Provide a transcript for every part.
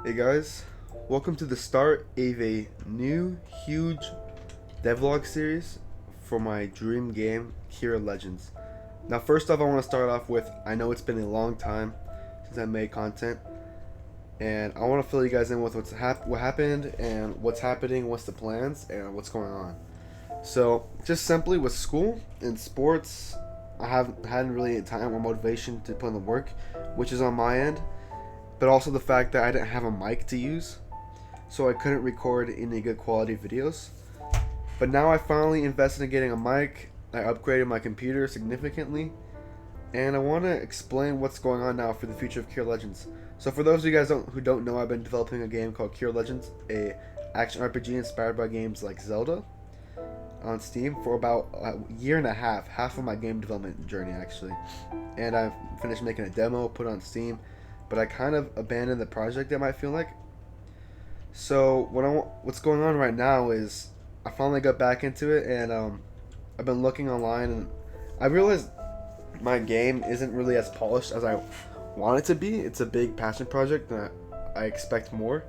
Hey guys, welcome to the start of a new huge devlog series for my dream game, Kira Legends. Now first off I want to start off with, I know it's been a long time since I made content, and I want to fill you guys in with what happened and what's happening, what's the plans, and what's going on. So just simply with school and sports, I hadn't really had time or motivation to put in the work, which is on my end, but also the fact that I didn't have a mic to use, so I couldn't record any good quality videos. But now I finally invested in getting a mic. I upgraded my computer significantly, and I want to explain what's going on now for the future of Cure Legends. So for those of you guys who don't know, I've been developing a game called Cure Legends, a action RPG inspired by games like Zelda, on Steam for about a year and a half of my game development journey actually. And I've finished making a demo, put it on Steam, but I kind of abandoned the project, it might feel like. So what's going on right now is I finally got back into it, and I've been looking online, and I realized my game isn't really as polished as I want it to be. It's a big passion project, and I expect more.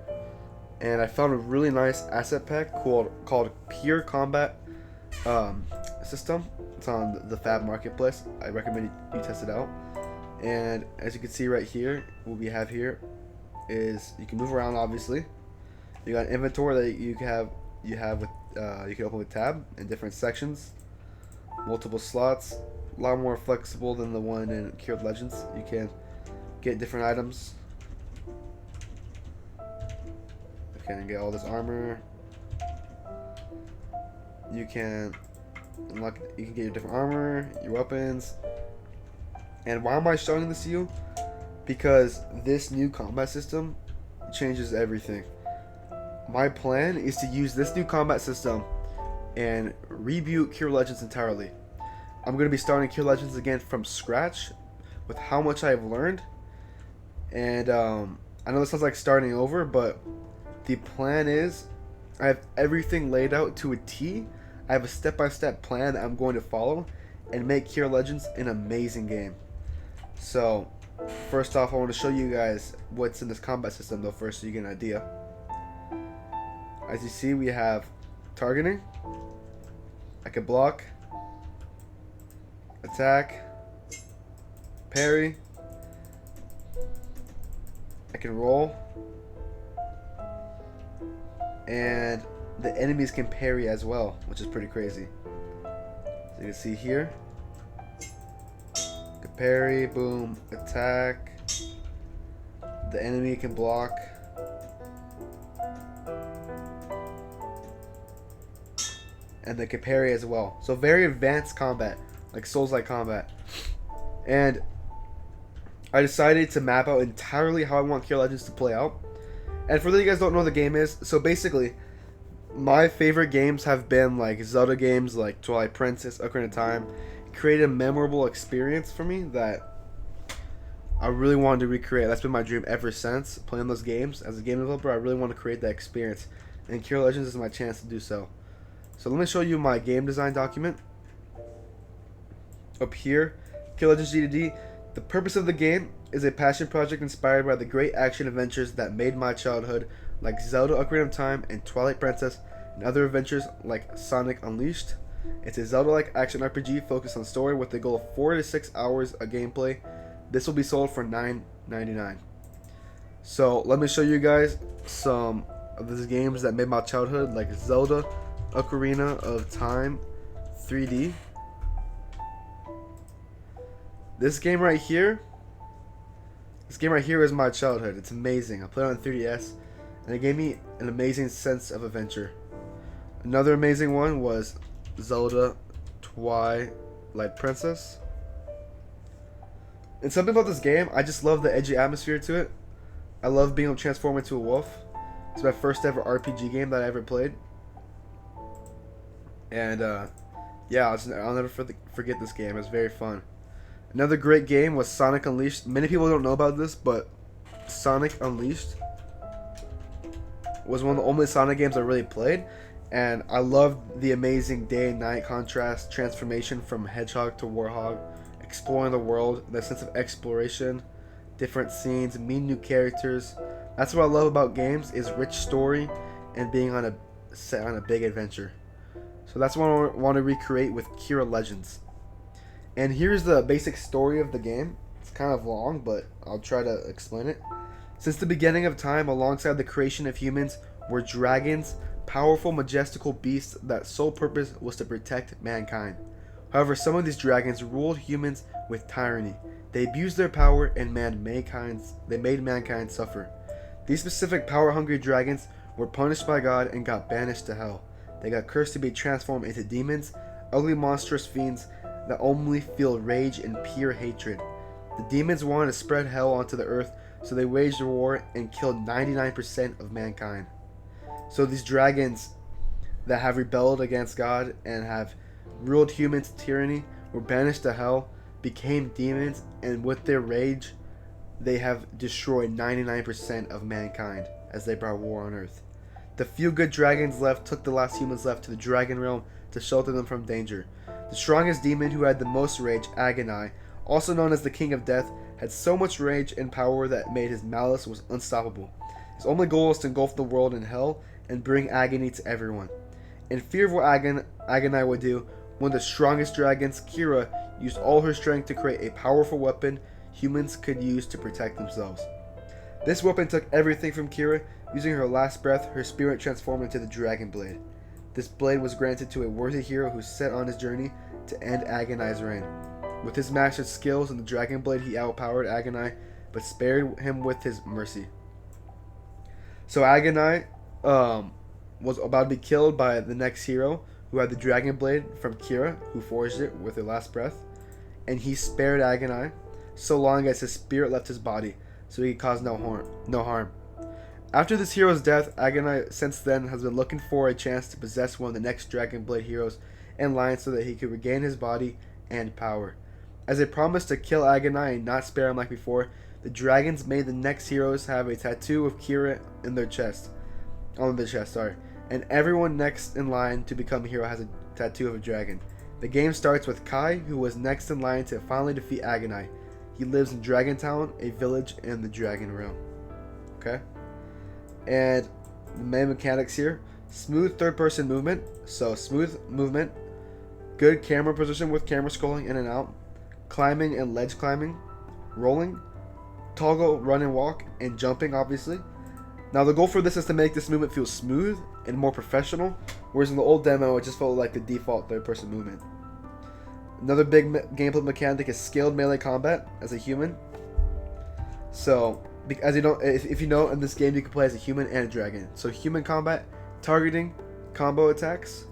And I found a really nice asset pack called Pure Combat System. It's on the Fab Marketplace. I recommend you test it out. And as you can see right here, what we have here is you can move around. Obviously, you got an inventory that you can open with tab in different sections, multiple slots, a lot more flexible than the one in Cured Legends. You can get different items. You can get all this armor. You can unlock. You can get your different armor, your weapons. And why am I showing this to you? Because this new combat system changes everything. My plan is to use this new combat system and reboot Cure Legends entirely. I'm going to be starting Cure Legends again from scratch with how much I've learned. And I know this sounds like starting over, but the plan is I have everything laid out to a T. I have a step-by-step plan that I'm going to follow and make Cure Legends an amazing game. So, first off, I want to show you guys what's in this combat system though first, so you get an idea. As you see, we have targeting. I can block, attack, parry. I can roll, and the enemies can parry as well, which is pretty crazy. So you can see here. Parry, boom, attack. The enemy can block. And they can parry as well. So very advanced combat, like Souls-like combat. And I decided to map out entirely how I want Cure Legends to play out. And for those of you guys who don't know what the game is, so basically, my favorite games have been like Zelda games like Twilight Princess, Ocarina of Time. Created a memorable experience for me that I really wanted to recreate. That's been my dream ever since, playing those games. As a game developer, I really want to create that experience, and Cure Legends is my chance to do so. So let me show you my game design document. Up here, Cure Legends G2D. The purpose of the game is a passion project inspired by the great action adventures that made my childhood, like Zelda Ocarina of Time and Twilight Princess, and other adventures like Sonic Unleashed. It's a Zelda-like action RPG focused on story with a goal of 4 to 6 hours of gameplay. This will be sold for $9.99. So let me show you guys some of these games that made my childhood, like Zelda Ocarina of Time 3D. This game right here is my childhood. It's amazing. I played it on 3DS, and it gave me an amazing sense of adventure. Another amazing one was Zelda Twilight Princess. And something about this game, I just love the edgy atmosphere to it. I love being able to transform into a wolf. It's my first ever RPG game that I ever played. And yeah, I'll never forget this game. It was very fun. Another great game was Sonic Unleashed. Many people don't know about this, but Sonic Unleashed was one of the only Sonic games I really played. And I loved the amazing day and night contrast, transformation from Hedgehog to Warhog, exploring the world, the sense of exploration, different scenes, meet new characters, That's what I love about games, is rich story and being on a set on a big adventure. So that's what I want to recreate with Kira Legends. And here's the basic story of the game. It's kind of long, but I'll try to explain it. Since the beginning of time, alongside the creation of humans, were dragons, powerful, majestical beasts that sole purpose was to protect mankind. However, some of these dragons ruled humans with tyranny. They abused their power and they made mankind suffer. These specific power-hungry dragons were punished by God and got banished to hell. They got cursed to be transformed into demons, ugly monstrous fiends that only feel rage and pure hatred. The demons wanted to spread hell onto the earth, so they waged a war and killed 99% of mankind. So these dragons that have rebelled against God and have ruled humans to tyranny were banished to hell, became demons, and with their rage, they have destroyed 99% of mankind as they brought war on earth. The few good dragons left took the last humans left to the dragon realm to shelter them from danger. The strongest demon, who had the most rage, Agonai, also known as the King of Death, had so much rage and power that made his malice was unstoppable. His only goal was to engulf the world in hell and bring agony to everyone. In fear of what Agonai would do, one of the strongest dragons, Kira, used all her strength to create a powerful weapon humans could use to protect themselves. This weapon took everything from Kira. Using her last breath, her spirit transformed into the Dragon Blade. This blade was granted to a worthy hero who set on his journey to end Agonai's reign. With his mastered skills in the Dragon Blade, he outpowered Agonai, but spared him with his mercy. So Agonai was about to be killed by the next hero, who had the Dragon Blade from Kira, who forged it with her last breath, and he spared Agonai so long as his spirit left his body, so he could cause no harm. After this hero's death, Agonai since then has been looking for a chance to possess one of the next Dragon Blade heroes in line so that he could regain his body and power. As a promise to kill Agonai and not spare him like before, the dragons made the next heroes have a tattoo of Kira on their chest, and everyone next in line to become a hero has a tattoo of a dragon. The game starts with Kai, who was next in line to finally defeat Agonai. He lives in Dragon Town, a village in the Dragon Realm. Okay? And the main mechanics here: smooth third-person movement, so smooth movement, good camera position with camera scrolling in and out, climbing and ledge climbing, rolling, toggle run and walk, and jumping, obviously. Now the goal for this is to make this movement feel smooth and more professional, whereas in the old demo it just felt like the default third-person movement. Another big gameplay mechanic is scaled melee combat as a human. So, as you know, if you know, in this game you can play as a human and a dragon. So human combat, targeting, combo attacks,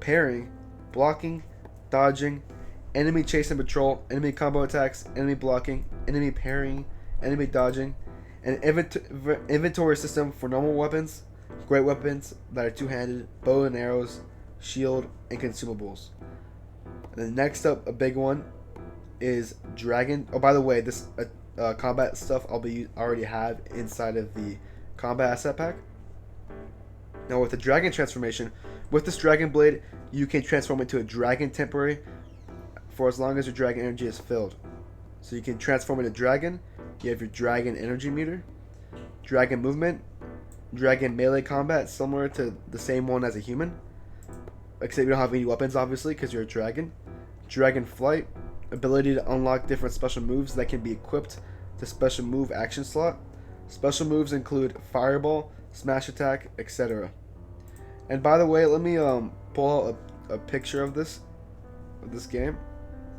parrying, blocking, dodging, enemy chase and patrol, enemy combo attacks, enemy blocking, enemy parrying, enemy dodging, an inventory system for normal weapons, great weapons that are two-handed, bow and arrows, shield, and consumables. And then next up, a big one is dragon. Oh, by the way, this combat stuff already have inside of the combat asset pack. Now with the dragon transformation, with this dragon blade, you can transform into a dragon temporary for as long as your dragon energy is filled. So you can transform into dragon. You have your dragon energy meter, dragon movement, dragon melee combat, similar to the same one as a human, except you don't have any weapons, obviously, because you're a dragon. Dragon flight, ability to unlock different special moves that can be equipped to special move action slot. Special moves include fireball, smash attack, etc. And by the way, let me pull out a picture of this game,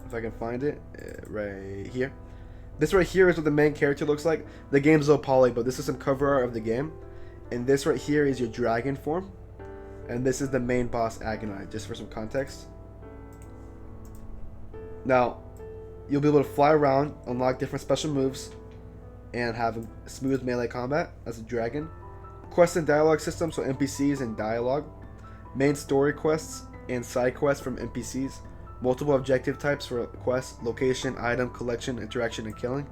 if I can find it, right here. This right here is what the main character looks like. The game's low poly, but this is some cover art of the game. And this right here is your dragon form. And this is the main boss, Agonai, just for some context. Now, you'll be able to fly around, unlock different special moves, and have a smooth melee combat as a dragon. Quest and dialogue system, so NPCs and dialogue. Main story quests and side quests from NPCs. Multiple objective types for quests: location, item, collection, interaction, and killing.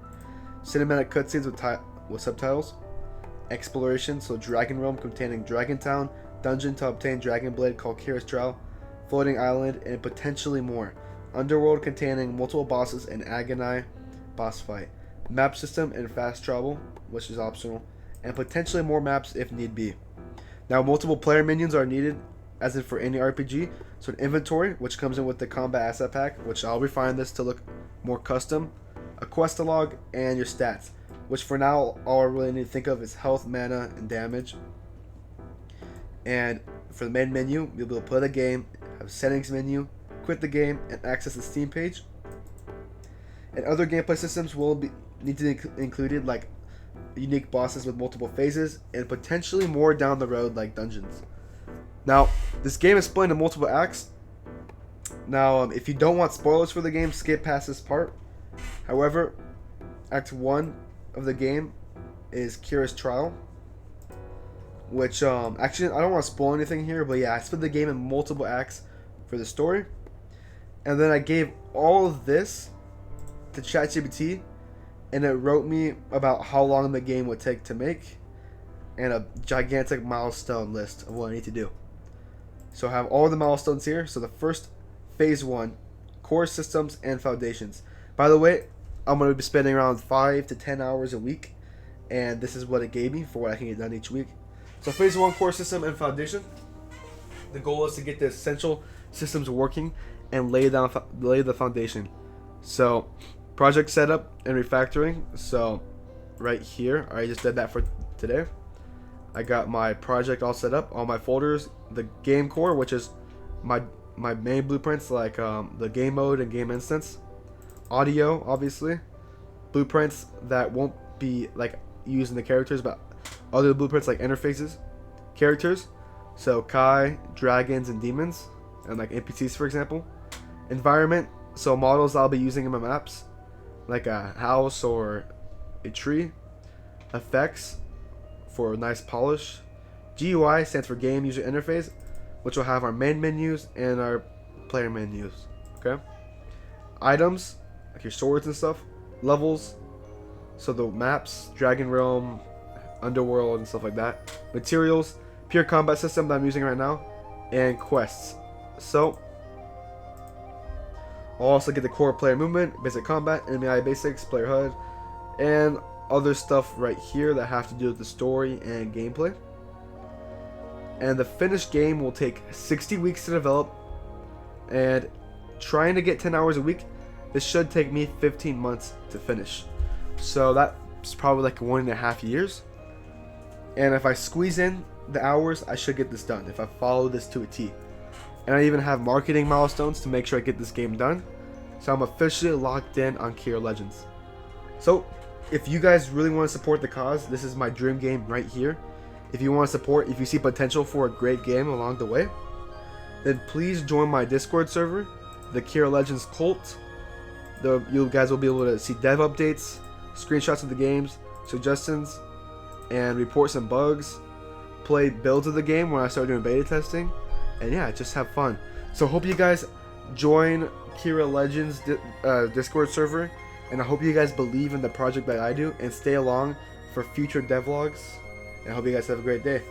Cinematic cutscenes with subtitles. Exploration, so Dragon Realm containing Dragon Town, dungeon to obtain Dragon Blade called Kira's Trial, floating island, and potentially more. Underworld containing multiple bosses and Agonai boss fight. Map system and fast travel, which is optional. and potentially more maps if need be. Now, multiple player minions are needed, as in for any RPG. So an inventory, which comes in with the combat asset pack, which I'll refine this to look more custom, a quest log, and your stats, which for now all I really need to think of is health, mana, and damage. And for the main menu, you'll be able to play the game, have a settings menu, quit the game, and access the Steam page. And other gameplay systems will need to be included, like unique bosses with multiple phases, and potentially more down the road, like dungeons. Now, this game is split into multiple acts. Now, if you don't want spoilers for the game, skip past this part. However, Act 1 of the game is Kira's trial, which actually I don't want to spoil anything here, but yeah, I split the game in multiple acts for the story, and then I gave all of this to ChatGPT, and it wrote me about how long the game would take to make, and a gigantic milestone list of what I need to do. So I have all the milestones here. So the first phase 1, core systems and foundations. By the way, I'm going to be spending around 5 to 10 hours a week, and this is what it gave me for what I can get done each week. So phase 1, core system and foundation. The goal is to get the essential systems working and lay the foundation. So project setup and refactoring. So right here, I just did that for today. I got my project all set up, all my folders, the game core, which is my main blueprints, like the game mode and game instance, audio, obviously, blueprints that won't be like using the characters, but other blueprints like interfaces, characters, so Kai, dragons, and demons, and like NPCs, for example. Environment, so models I'll be using in my maps, like a house or a tree. Effects, for a nice polish. GUI stands for game user interface, which will have our main menus and our player menus. Okay. Items, like your swords and stuff. Levels, so the maps, Dragon Realm, Underworld, and stuff like that. Materials, pure combat system that I'm using right now, and quests. So I'll also get the core player movement, basic combat, enemy eye basics, player HUD, and other stuff right here that have to do with the story and gameplay. And the finished game will take 60 weeks to develop, and trying to get 10 hours a week, this should take me 15 months to finish. So that's probably like 1.5 years. And if I squeeze in the hours, I should get this done if I follow this to a T. And I even have marketing milestones to make sure I get this game done. So I'm officially locked in on Kira Legends. So if you guys really want to support the cause, this is my dream game right here. If you want to support, if you see potential for a great game along the way, then please join my Discord server, the Kira Legends Cult. You guys will be able to see dev updates, screenshots of the games, suggestions, and report some bugs, play builds of the game when I start doing beta testing, and yeah, just have fun. So hope you guys join Kira Legends Discord server, and I hope you guys believe in the project that I do and stay along for future devlogs. And I hope you guys have a great day.